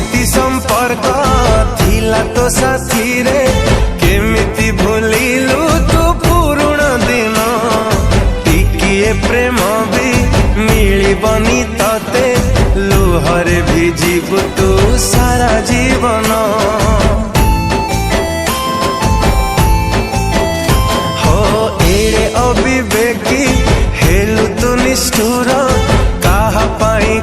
प्रीति संपर्क थिला तो साथी रे केमिति भूलिलु तू पुरुणा दिन टिकिए प्रेम भी मिलिबनी तते लुहरे भिजिबु तू सारा जीवन हो एड़े अविवेकी हेलु तू निष्ठुर काहा पाई